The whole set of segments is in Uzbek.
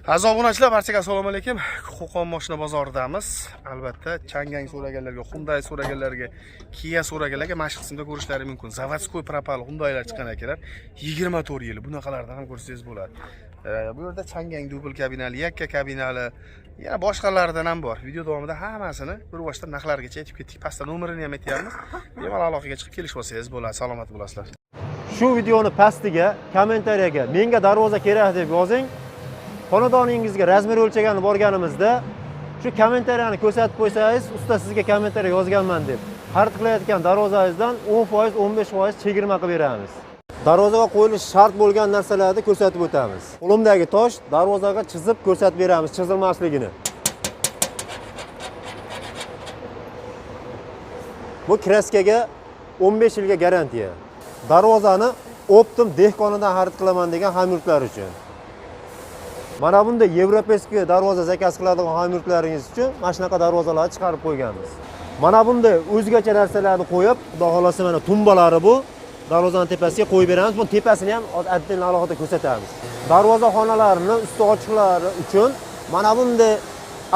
Aziz obunachilar, barchaga assalomu alaykum. Qo'qon mashina bozoridamiz. Albatta, Chang'ang so'raganlarga, Hyundai so'raganlarga, Kia so'raganlarga mashq qismida ko'rishlari mumkin. Заводской propal Hyundai'lar chiqqan ekanlar. 24 yil. Bunaqalardan ham ko'rsangiz bo'ladi. Bu yerda Chang'ang dubl kabinali, yakka kabinali, yana boshqalaridan ham bor. Video davomida hammasini bir vaqtda narxlargacha aytib ketdik. Pastda nomerini ham aytyapmiz. Bemalol aloqaga chiqib kelishib olsangiz bo'ladi. Salomat bo'lasizlar. Shu videoni pastiga, kommentariyaga menga darvoza kerak deb yozing. Xonadoningizga razmer o'lchaganini borganimizda shu kommentariyani ko'rsatib qo'ysangiz, usta sizga kommentariya yozganman deb xarid qilayotgan darvozangizdan 10%, 15% chegirma qilib beramiz. Darvozaga qo'yilishi shart bo'lgan narsalarni ko'rsatib o'tamiz. Qo'limdagi tosh darvozaga chizib ko'rsatib beramiz, chizilmasligini. Bu kraskaga 15 yilga garantiya. Darvozani Optim dehqonidan xarid qilaman degan hamyurtlar uchun. Mana bunday Yevropeskiy darvoza zakaz qiladigan hamyurtlaringiz uchun mana shunaqa darvozalarni chiqarib qo'yganmiz. Mana bunday o'zgacha narsalarni qo'yib, xudo xolasa mana tumbalari bu darvozaning tepasiga qo'yib beramiz. Bu tepasini ham atdin alohida ko'rsatamiz. Darvoza xonalarini usti ochiqlari uchun mana bunday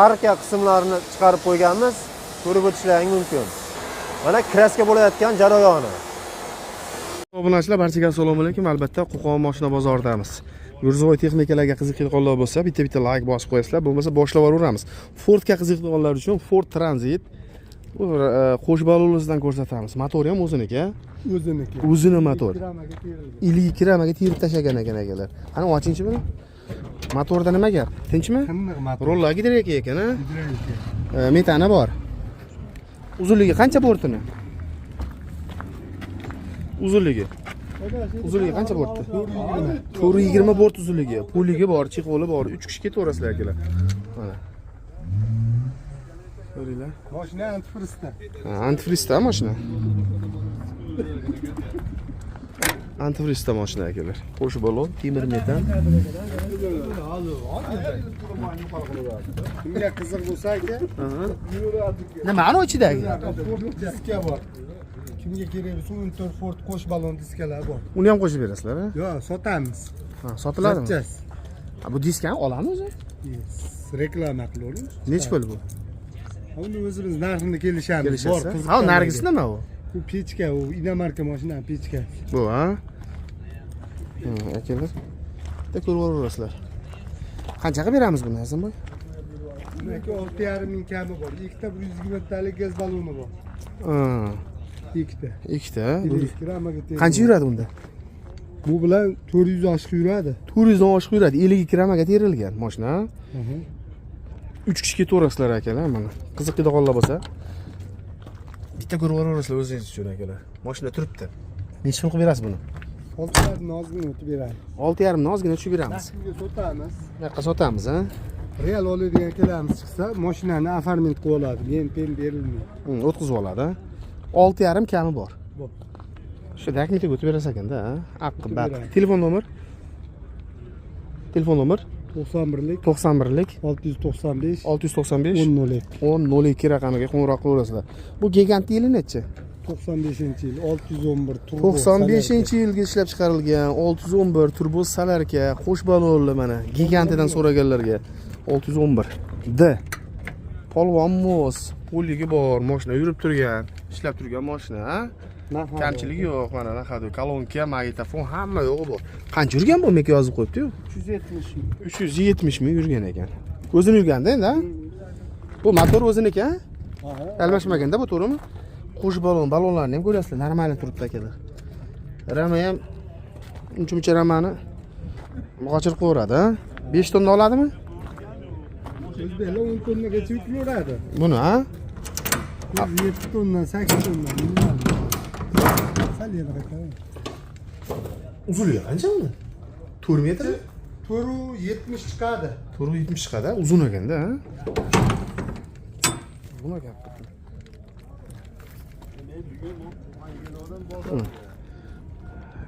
arka qismlarini chiqarib qo'yganmiz. Ko'rib o'tishlaringiz mumkin. Mana kraska bo'layotgan jarayoni. Obunachilar, barchaga assalomu alaykum. Albatta, Qo'qon mashina bozoridamiz. Yurzoy texnikalarga qiziqadiganlar bo'lsa, bitta like bosib qo'yasizlar, bo'lmasa boshlab yuraveraamiz. Fordga qiziqadiganlar uchun Ford Transit qo'sh balonlisidan ko'rsatamiz. Motori ham o'ziniki, O'ziniki. O'zini motor. 52 ramaga terib tashagan ekan akalar. Qani ochingchi buni? Motorda nima gap? Tinchmi? Roller gidrek ekan, ha? Metani bor. Uzunligi qancha bortini? Uzunligi qancha bortdi? 420 bort uzunligi. Puliga bor, chiqoli bor. 3 kishi ketaverasizlar akalar. Mana. Ko'ringlar. Mashina antifrizda. Antifrizda mashina. Antifrizda mashina akalar. Qo'sh balon, temir metan. Kimga qiziq bo'lsa aka, Nima ana ichidagi? diska bor. Kimga kerak bo'lsa, Inter Ford qo'sh balon diskalar bor. Uni ham qo'shib berasizlar, ha? Yo'q, sotamiz. Ha, sotiladimi? Sotamiz. Bu diskani olamiz o'zi? Reklama qilamiz. Necha pul bu? Uni o'zimiz narxini kelishamiz. Bor, qiziq. Ha, nargisi nima u? Bu pechka, u inomarka mashina pechka. Bu, ha? Akalar. Bitta ko'rib o'rasizlar. Qancha qilib beramiz buni, Azimboy? Buniki 6,5 ming kami bor. Ikkita 120 talik gaz baloni bor. Ikkita. Ikkita. Gramaga Qancha yuradi unda? Bu bilan 400 oshiq yuradi. 400 dan oshiq yuradi. 52 gramaga terilgan mashina. 3 kishi ketaverasizlar akalar, mana. Qiziqadiganlar bo'lsa, bitta ko'rib o'rasizlar o'zingiz uchun akalar. Mashina turibdi. Necha pul qilib berasiz buni? 6,5 nozgina o'tib beradi. 6,5 nozgina tushib beramiz. Naqdga sotamiz. Bu yoqqa sotamiz, ha? Real oladigan akalarimiz chiqsa, mashinani afarment qilib oladi. Men berilmaydi. O'tkazib oladi. 6,5 kami bor. Bor. Shu dakmita o'tib berasiz ekanda, ha? Haqqi, baq. Telefon nomer? Telefon nomer? 91lik 91lik 695 695 1002 1002 raqamiga qo'ng'iroq qilaverasizlar. Bu gigant yili nechi? 95-yil 611 turbo. 95-yilga ishlab chiqarilgan 611 turbo salarka, qo'sh balonli mana gigantidan so'raganlarga 611 D. Polvon mos, pulligi bor, mashina yurib turgan, ishlab turgan mashina, ha? Kamchiligi yo'q, mana naqadi kolonka, magnitofon hamma yo'g'i bor. Qancha yurgan bu meka yozib qo'yibdi-yu? 370 ming. 370 ming yurgan ekan. O'zini yurganda endi, ha? Bu motor o'ziniki, ha? Almashmaganda bu to'g'rimi? Qo'sh balonlarni ham ko'rasizlar, normal turibdi akalar. Rama ham uncha ramani qochirib qo'yadi, ha? 5 tonna oladimi? O'zbeklar 10 tonnagacha yuklayveradi. Buni, ha? 7 tonna, 8 tonna. Sal yana qara. Uzunligi qancha uni? 4 metr? 470 chiqadi. 470 chiqadi, uzun ekanda, ha? Buna gap.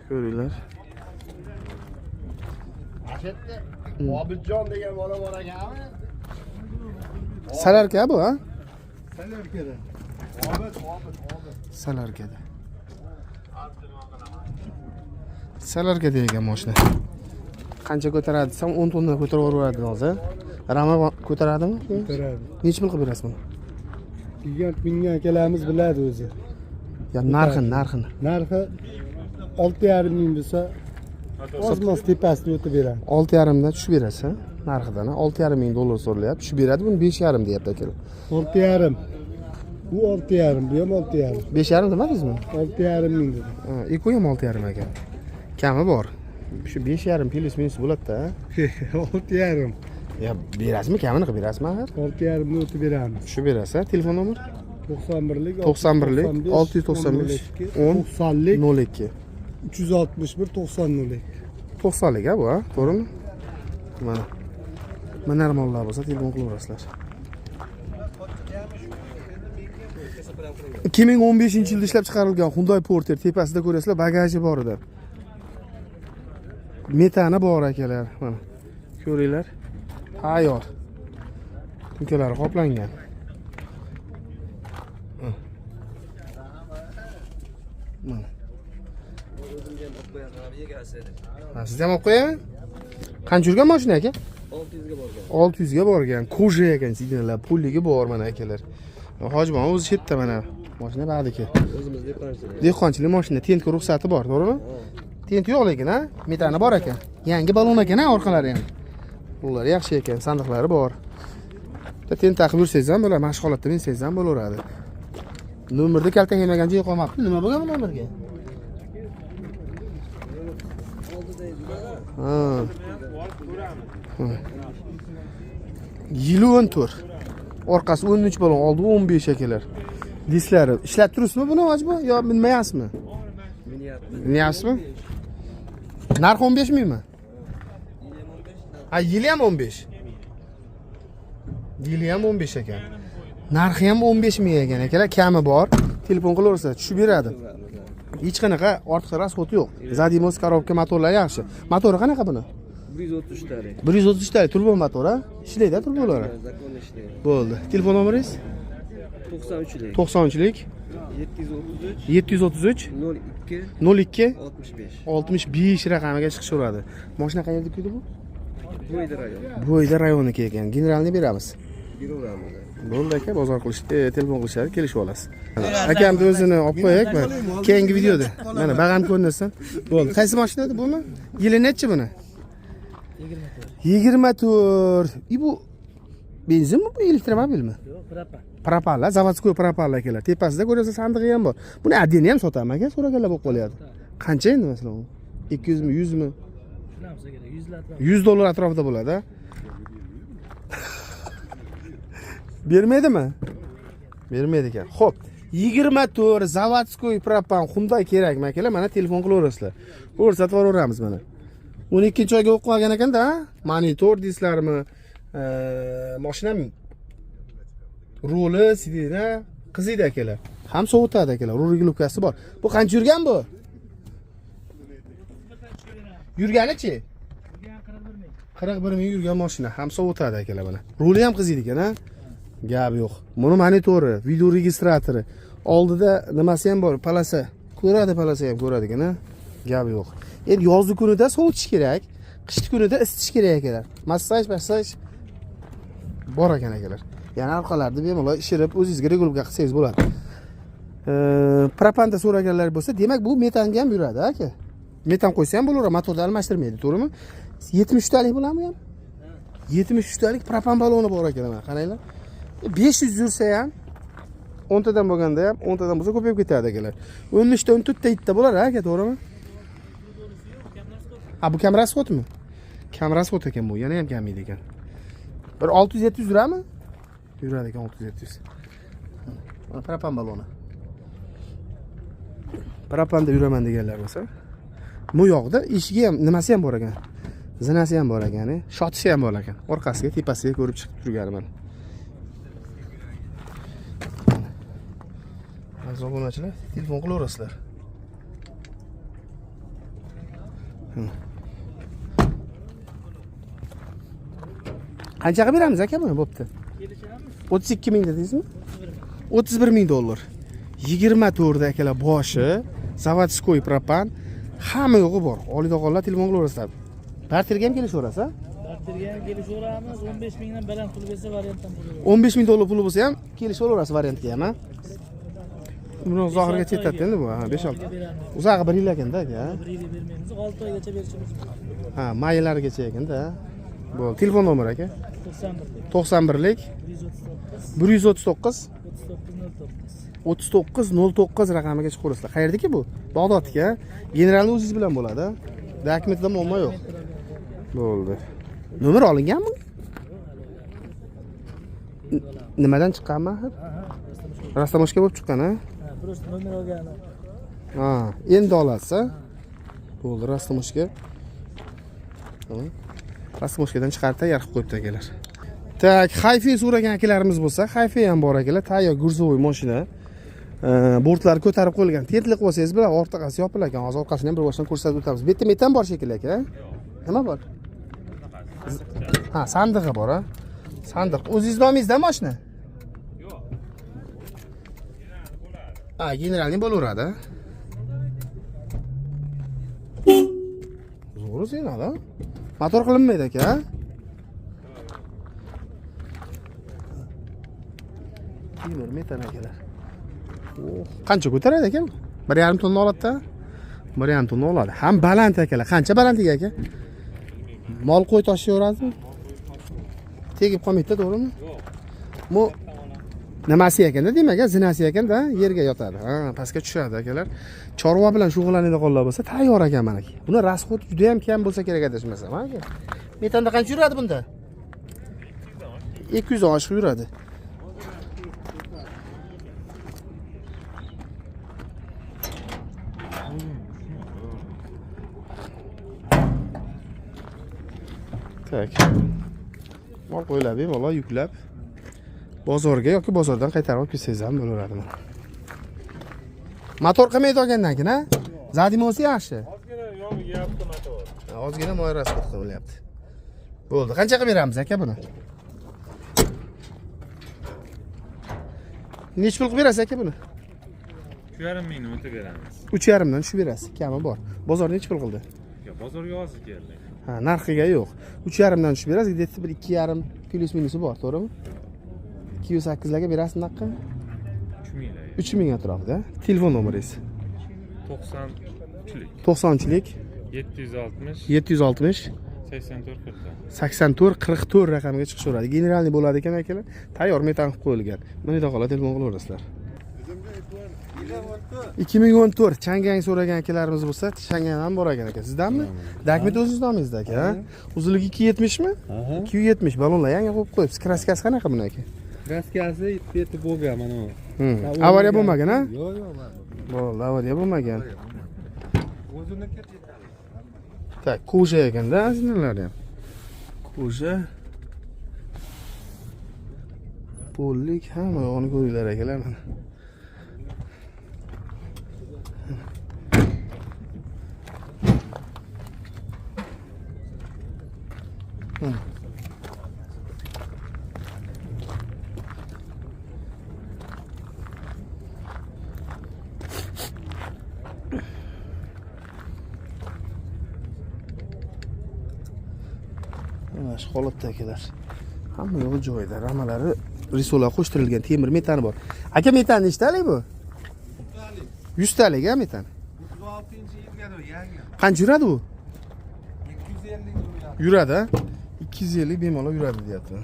Ko'ringlar. Obidjon degan bola bor ekanmi? Salarka bu, ha? Salarkada. Obid. Salarkada. Salarka degan mashina. Qancha ko'taradi desam 10 tonna ko'tarib yuboradi hozir. Rama ko'taradimi? Ko'taradi. Necha pul qilib berasiz buni? Gigant mingan akalarimiz biladi o'zi. Ya narxini. Narxi 6,5 ming bo'lsa, ozmoz tepasida o'tib beradi. 6,5 dan tushib berasiz, narxidan. 6,5 ming dollar so'rayapti. Tushib beradi, buni 5,5 deyapti aka. 6,5. Bu 6,5, bu ham 6,5. 5,5 demadingizmi? 6,5 ming dedi. Ha, eko ham 6,5 ekan. Kami bor. Shu 5,5 plus minus bo'ladi-da. 6,5. Ya berasizmi? Kamini qilib berasizmi axir? 6,5 ni o'tib beramiz. Tushib berasiz, telefon nomer? 91lik 695 10 90lik 02 361 90lik. 90lik ha bu, ha? To'g'rimi? Mana. Mana normallar bo'lsa telefon qilaverasizlar. 2015-yilda ishlab chiqarilgan Hyundai Porter tepasida ko'rasizlar, bagaji bor edi. Metani bor akalar, mana. Ko'ringlar. Ayyor. Tinkalari qoplangan. Mana. Siz ham olib qo'ying. Qancha yurgan mashina aka? 600 ga borgan. 600 ga borgan. Koja ekan, signallar, pulligi bor mana akalar. Hojibon o'zi chetda mana. Mashina ba'diki. O'zimiz dehqonchilik. Dehqonchilik mashina, tentga ruxsati bor, to'g'rimi? Tent yo'q lekin, ha? Metani bor ekan. Yangi balon ekan, ha, orqalari ham. Ular yaxshi ekan, sandiqlari bor. Bitta tent taqib yursangiz ham bo'ladi, mashq holatda minsangiz ham bo'laveradi. Nomerda kaltak yemagan joyi qolmabdi. Nima bo'lgan bu nomerga? Ha. Yili 14. Orqasi 13 balon, oldi 15 akalar. Disklari ishlatib turibsizmi buni hojmi yo bilmayapsizmi? Bilyapsizmi? Narx 15 mingmi? Ha, yili ham 15. Yili ham 15 ekan. Narxi ham 15 ming ekan akalar, kami bor. Telefon qilaversa tushib beradi. Hech qanaqa ortiqcha rasxod yo'q. Zadimos korobka motorlar yaxshi. Motori qanaqa buni? 130 talik. 130 talik turbo motor, ha? Ishlaydi turbolari. Zakon ishlaydi. Bo'ldi. Telefon nomeringiz? 93lik. 90lik 733 733 02 02 65. 65 raqamiga chiqishaveradi. Mashina qayerda kuydi bu? Bo'yda rayon. Bo'yda rayonniki ekan. Generalni beramiz. Beraveramiz. Bo'ldi aka, bozor qilishdi, telefon qilishadi, kelishib olasiz. Akamni o'zini olib qo'yaylikmi? Keyingi videoda. Mana bag'am ko'rinsin. Bo'ldi. Qaysi mashina edi bumi? Yili nechi buni? 24. Bu benzinmi bu elektromobilmi? Yo'q, propan. Propanlar, zavodskoy propanlar akalar. Tepasida ko'rasiz sandig'i ham bor. Buni addini ham sotaman aka, so'raganlar bo'lib qolyapti. Qancha endi masalan? 200 mi, 100 mi? Shunamsa kerak, 100 lar. 100 dollar atrofida bo'ladi. Bermaydimi? Bermaydi ekan. Xo'p, 24 zavodskoy propan Hyundai kerakmi akalar? Mana telefon qilaverasizlar. Ko'rsatib yuboramiz mana. 12-oyga o'qib qolgan ekanda, monitor deysizlarmi? Mashinam roli, sidina qiziydi akalar. Ham sovutadi akalar. Rul regulovkasi bor. Bu qancha yurgan bu? Yurganichi? 41 ming yurgan mashina, ham sovutadi akalar mana. Ruli ham qiziydi ekan, ha? Gap yo'q. Buni monitori, video registratori, oldida nimasi ham bor, palasa. Ko'radi, palasa ham ko'radi ekan, ha? Gap yo'q. Endi yozgi kunida sovutish kerak, qishki kunida isitish kerak akalar. Massaj bor ekan akalar. Yana orqalarida bemalol ishirib o'zingizga regulovka qilsangiz bo'ladi. Propanda so'raganlar bo'lsa, demak bu metanga ham yuradi, aka. Metan qo'ysa ham bo'laveradi, motorni almashtirmaydi, to'g'rimi? 73 talik bo'ladimi ham? 73 talik propan baloni bor ekan, mana qaranglar. 500 yursa ham 10 tadan bo'lganda ham 10 tadan bo'lsa ko'payib ketadi akalar. 13 ta 14 ta itta bo'lar aka, to'g'rimi? Ha, bu kam rasxodmi? Kam rasxod ekan bu, yana ham kamaydi ekan. Bir 600-700 yuradimi? Yuradi ekan 600-700. Mana propan baloni. Propanda yuraman deganlar bo'lsa, bu yoqda eshigi ham, nimasi ham bor ekan. Zinasi ham bor ekan, shotisi ham bor ekan. Orqasiga, tepasiga ko'rib chiqib turgani mana. Obunachilar, telefon qilaverasizlar. Qancha qilib beramiz aka buni? Bo'pti. 32 ming dedingizmi? 31 ming dollar. 24 da akalar boshi, zavodskoy propan, hamma yo'g'i bor. Oliydoqonlar telefon qilaverasizlar. Barterga ham kelishaverasiz, ha? Barterga ham kelishaveramiz, 15 mingdan baland pul bersa variantdan pul beramiz. 15 ming dollar puli bo'lsa ham kelishaverasiz variantga ham, ha? Buni zohirga ketadi endi bu, ha, 5-6. Uzog'i 1 yil ekanda, aka. 1 yil bermaymiz, 6 oygacha berishimiz mumkin. Ha, maylargacha ekanda. Bo'ldi. Telefon nomeri aka? 91lik 91lik 139 139 39 09. 3909 raqamiga chiqaverasizlar. Qayerdaki bu? Bag'dodga. Generalni o'zingiz bilan bo'ladi. Dokumentda muammo yo'q. Bo'ldi. Nomer olinganmi? Nimadan chiqqanmi? Rastamoshka bo'lib chiqqan, ha? Просто nomer olgan. Ha, endi olasiz, ha? Bo'ldi, rastamoshka. Rastamoshkadan chiqarib tayyor qilib qo'yibdi akalar. Tak, Hayfi so'ragan akalarimiz bo'lsa, Hayfi ham bor akalar, tayyor gurzovoy mashina. Bortlari ko'tarib qo'yilgan. Tentliq bo'lsangiz bilan orqasi yopilgan. Hozir orqasini ham bir boshdan ko'rsatib o'tamiz. Bu yerda metan bor shekilli aka. Nima bor? Ha, sandig'i bor, ha. Sandiq. O'zingiz nomingizda mashina? Yo'q. Ha, generalni bo'laveradi. Zo'r senada. Motor qilinmaydi aka. Kimdir metan akalar. Qancha ko'taradi aka? 1,5 tonna oladi-da. 1,5 tonna oladi. Ham baland akalar. Qancha balandligi aka? Mol qo'y tashaveradimi? Tegib qolmaydi, to'g'rimi? Yo'q. Bu nimasi ekanda, demak, zinasi ekanda, yerga yotadi. Ha, pastga tushadi akalar. Chorva bilan shug'ullanadiganlar bo'lsa, tayyor ekan mana. Buni rasxod juda ham kam bo'lsa kerak adashmasam, ha aka. Metanda qancha yuradi bunda? 200 oshiq yuradi. Tak. Mol qo'ylab, bemalol yuklab bozorga yoki bozordan qaytarib olib kelsangiz ham bo'laveradi. Motor qilmaydi olgandan keyin, ha? Zadimosi yaxshi. Ozgina yopyapti motor. Ozgina moy rasxod qilyapti. Bo'ldi. Qancha qilib beramiz aka buni? Nech pul qilib berasiz aka buni? 3,5 mingni o'ta beramiz. 3,5 dan tushib berasiz. Kami bor. Bozor nech pul qildi? Yo, bozorga hozir keldi. Ha, narxiga yo'q. 3,5 dan tushib berasiz. Где-то bir 2,5 plus minusi bor, to'g'rimi? 208 larga berasiz naqqa? 3 ming. 3 ming atrofida. Telefon nomeringiz? 93lik 90'lik 760 760 84 40. 84 44 raqamiga chiqishaveradi. Generalni bo'ladi ekan akalar. Tayyor metan qilib qo'yilgan. Mana yo'q holat telefon qilaverasizlar. 2014 Changang so'ragan akalarimiz bo'lsa, Changang ham bor ekan aka. Sizdanmi? Dokument o'zingiz nomingizda aka. Uzunligi 270 mi? 270 balonlar yangi qo'yib qo'yibsiz. Kraskasi qanaqa buni aka? Kraskasi yetib bo'lgan mana bu. Avariya bo'lmagan, ha? Yo'q, yo'q. Bo'ldi, avariya bo'lmagan. O'ziniki Tak, koja ekanda, azinalar ham. Koja. Pollik hamma yog'ini ko'ringlar akalar mana. Mana shu holatda akalar. Hamma yo'q joyida, ramalari risola qo'shtirilgan temir metani bor. Aka metan nechtalik bu? 100 talik, ha metan. 36-yilga yangi. Qancha yuradi bu? 250 Yuradi, ha? 250 bemalol yuradi deyapti. 250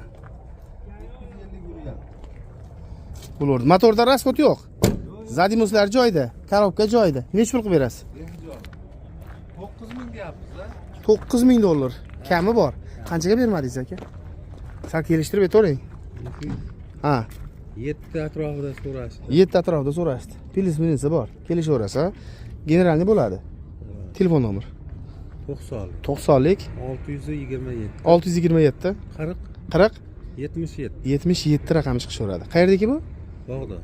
yurgan. Bo'ldi. Motorda rasxod yo'q. Zadimoslar joyida, korobka joyida. Nech pul qilib berasiz? 9 ming deyapmiz-a? 9000 dollar. Kami bor. Qanchaga bermadingiz aka? Sal kelishtirib aytavering. Ha, 7 atrofida so'rashdi. 7 atrofida so'rashdi. Plus minusi bor. Kelishaverasiz, ha? Generalni bo'ladi. Telefon nomer 90lik 627 627 40 40 77 77 raqami chiqishaveradi. Qayerdaki bu? Bag'dod.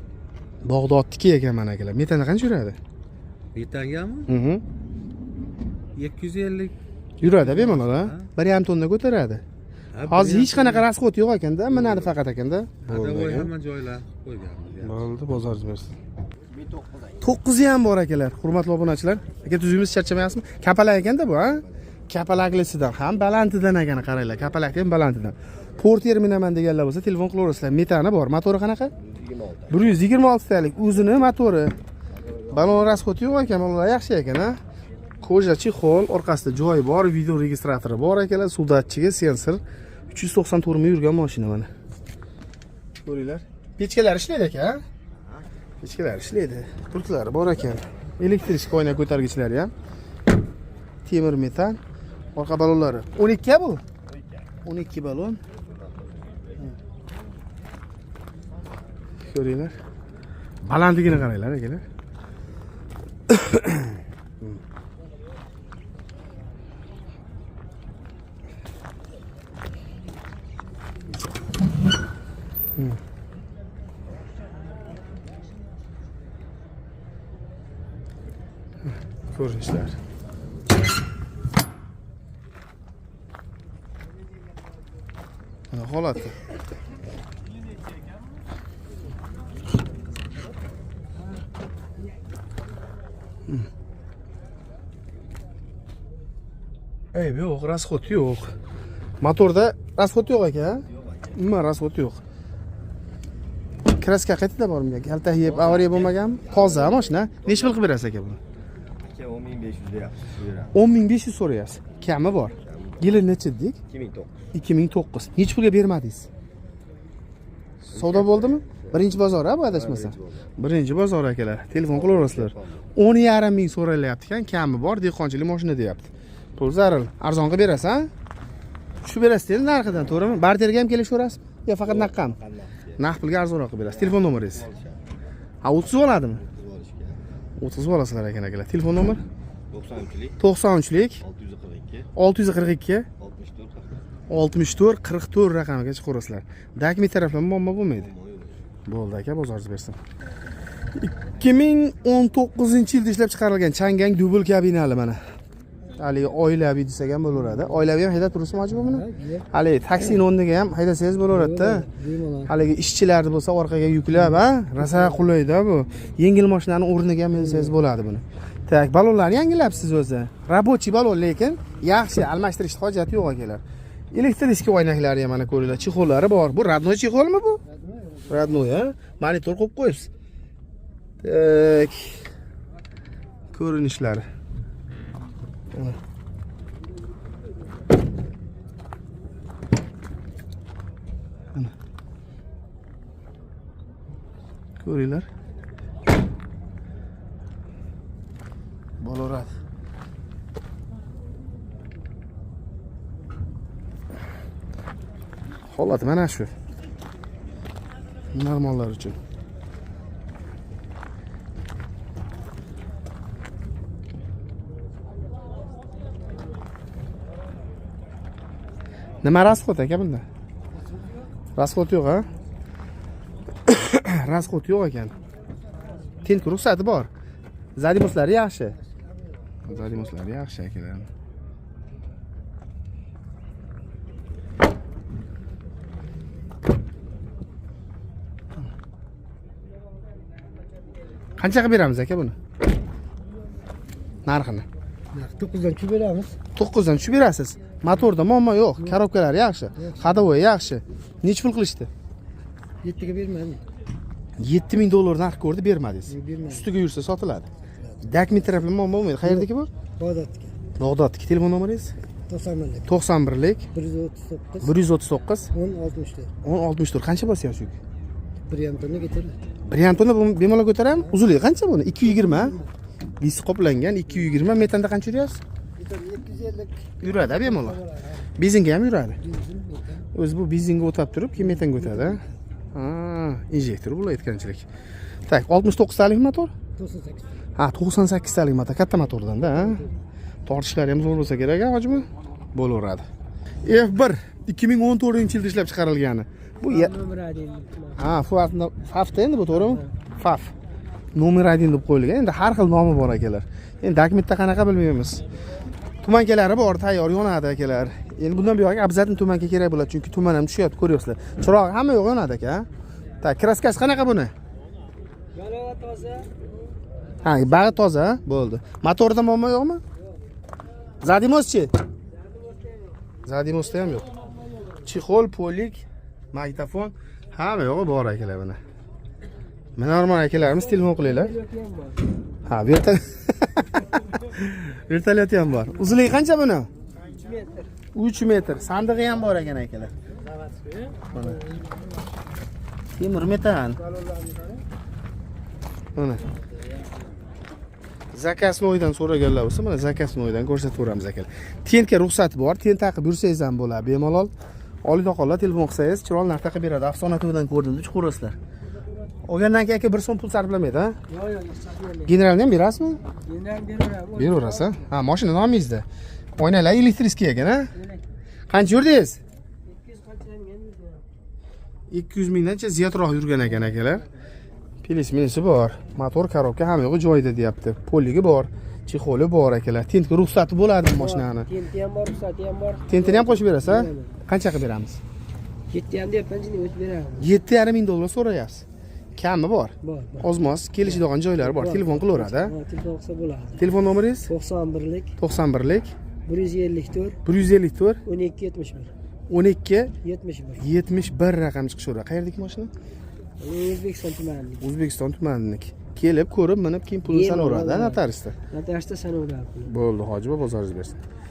Bag'dodniki ekan mana akalar. Metanda qancha yuradi? Metangami? 250. Yuradi bemalol, ha? 1,5 tonna ko'taradi. Hozir hech qanaqa rasxod yo'q ekanda, mana faqat ekanda. Adavoy hamma joylar qo'yganmiz. Bo'ldi, bozoringiz bersin. 9 ham bor akalar, hurmatli obunachilar. Aka tuzimiz charchamayapsizmi? Kapalak ekanda bu, ha? kapalaklisidan ham balandidan ekani qaranglar. Kapalakdan ham balandidan. Portier minaman deganlar bo'lsa telefon qilaverasizlar. Metani bor. Motori qanaqa? 126 talik. O'zini motori. Balon rasxoti yo'q ekan, bolalar yaxshi ekan, ha. Koja chexol, orqasida joyi bor, video registratori bor ekanlar, suv datchigi, sensor. 394 ming yurgan mashina mana. Ko'ringlar. Pechkalar ishlaydi ekan. Pechkalar ishlaydi. Pultlari bor ekan. Elektrik oyna ko'targichlari ham. Temir metan. Orqa balonlari 12 ga bu? 12 balon. Ko'ringlar. Balandligini qaranglar, akalar. Ko'rinishlar. Mana holati. Yo'q, rasxot yo'q. Motorda rasxot yo'q aka. Umuman rasxot yo'q. Kraska qayerda bormi? Kalta yeb, avariya bo'lmagan. Toza mashina. Necha pul qilib berasiz aka buni? 10500 deyapsiz. 10500 so'rayapsiz. Kami bor. Yili necha dedik? 2009. 2009. Necha pulga bermadingiz? Savdo bo'ldimi? Birinchi bozor, ha, bu adashmasam. Birinchi bozor akalar. Telefon qilaverasizlar. 10,5 ming so'ralyapti ekan, kami bor, dehqonchilik mashina deyapti. Pul zaril. Arzon qilib berasiz, ha? Tushib berasiz dedi narxidan, to'g'rimi? Barterga ham kelishaverasizmi? Yo faqat naqdmi? Naqd pulga arzonroq qilib berasiz. Telefon nomeringiz. Ha, 30 oladimi? 30 olasizlar ekan akalar. Telefon nomer? 93lik 642 64 44 raqamiga chiqaverasizlar. Dakmi taraflama muammo bo'lmaydi. Bo'ldi aka, bozoringiz bersin. 2019-yilda ishlab chiqarilgan Chang'ang dubl kabinali mana. Haligi oilaviy desak ham bo'laveradi. Oilaviy ham haydab turibsizmi hoji buni? Haligi taksini o'rniga ham haydasangiz bo'laveradi-da. Haligi ishchilarni bo'lsa orqaga yuklab, ha? Rosa qulayda bu. Yengil mashinani o'rniga ham haydasangiz bo'ladi buni. Tak, balonlarni yangilabsiz o'zi. Rabochiy balon, lekin yaxshi, almashtirishga hojati yo'q akalar. Elektrik oynaklari ham mana ko'ringlar, chexollari bor. Bu radnoy chexolmi bu? Radnoy, ha? Monitor qo'yib qo'yibsiz. Tak. Ko'rinishlari. Ko'ringlar. Balorat. Holat mana shu. Normallar uchun. Nima rasxot aka bunda? Rasxot yo'q, ha? Rasxot yo'q ekan. Tenk ruxsati bor. Zadimoslari yaxshi. Zadimoslari yaxshi akalar. Qancha qilib beramiz aka buni? Narxini. 9 dan tushib beramiz. 9 dan tushib berasiz. Motorda muammo yo'q, korobkalar yaxshi, ходовой yaxshi. Necha pul qilishdi? 7 ga bermadim. $7000 narx ko'rdi, bermadingiz. Ustiga yursa sotiladi. Dakmi taraflama muammo bo'lmaydi. Qayerdagi bu? Bag'dodga. Bag'dodniki. Telefon nomeringiz? 91lik 139 1064. Qancha bosyapsiz yuk? 1,5 getirdi. 1,5 bemalol ko'taraman. Uzunligi qancha buni? 220. Bisi qoplangan 220. Metanda qancha yuryapsiz? 250. Yuradi bemalol. Benzinga ham yuradi. O'zi bu benzinga o'tab turib, keyin metanga o'tadi. Ha, injektor bo'layotganchilik. Tak, 69 talik motor? 98. Ha, 98 talik motor, katta motordan-da, ha. Tortishlari ham zo'r bo'lsa kerak, hojimi? Bo'laveradi. F1 2014-yilda ishlab chiqarilgani. Bu ha, FAF endi bu to'g'rimi? FAF. Nomer 1 deb qo'yilgan. Endi har xil nomi bor akalar. Endi dokumentda qanaqa bilmaymiz. Tumankalari bor, tayyor yonadi akalar. Endi bundan buyoq обязательно tumanka kerak bo'ladi, chunki tuman ham tushyapti, ko'ryapsizlar. Chiroq hamma yo'q yonadi aka. Tak, kraskasi qanaqa buni? Balog'i toza. Ha, bag'i toza, bo'ldi. Motorda muammo yo'qmi? Zadimoschi. Zadimosda ham yo'q. Chexol, polik, magnitofon hamma yo'g'i bor akalar mana. Mana normal akalarimiz telefon qilinglar. Ha, vertolyot ham bor. Uzunligi qancha buni? 3 metr. Sandig'i ham bor ekan akalar. Mana. Temir metan. Mana. Zakaz noydan so'raganlar bo'lsa, mana zakaz noydan ko'rsatib beramiz akalar. Tentga ruxsati bor, tent taqib yursangiz ham bo'ladi, bemalol. Oliydoqonlar telefon qilsangiz, chiroyli narx taqib beradi. Afsona to'ydan ko'rdingiz, ko'rasizlar. Olgandan keyin aka 1 so'm pul sarflamaydi, ha? Yo'q, Generalni ham berasizmi? General beraveramiz. Beraverasiz. Ha, mashina nomingizda. Oynalar elektriskiy ekan, ha? Qancha yurdingiz? 200 mingdancha ziyodroq yurgan ekan akalar. Pilis-minisi bor. Motor, korobka hamma yo'g'i joyida deyapti. Polligi bor, chexoli bor akalar. Tentga ruxsati bo'ladi mashinani. Tenti ham bor, ruxsati ham bor. Tentini ham qo'shib berasiz, ha? Qancha qilib beramiz? 7,5 deyapman, jini o'tib beramiz. 7,5 ming dollar so'rayapsiz. Kami bor. Bor. Ozmoz kelishadigan joylari bor. Telefon qilaveradi, ha? Ha, telefon qilsa bo'ladi. Telefon nomeringiz? 91lik 91lik 154 154 12 71 12 71. 71 raqam chiqishaveradi. Qayerdagi mashina? O'zbekiston tumanida. O'zbekiston tumaniki. Kelib, ko'rib, minib, keyin pulni sanaveradi, ha, notariusda. Notariusda sanaveradi. Bo'ldi, hoji bozoringiz bersin.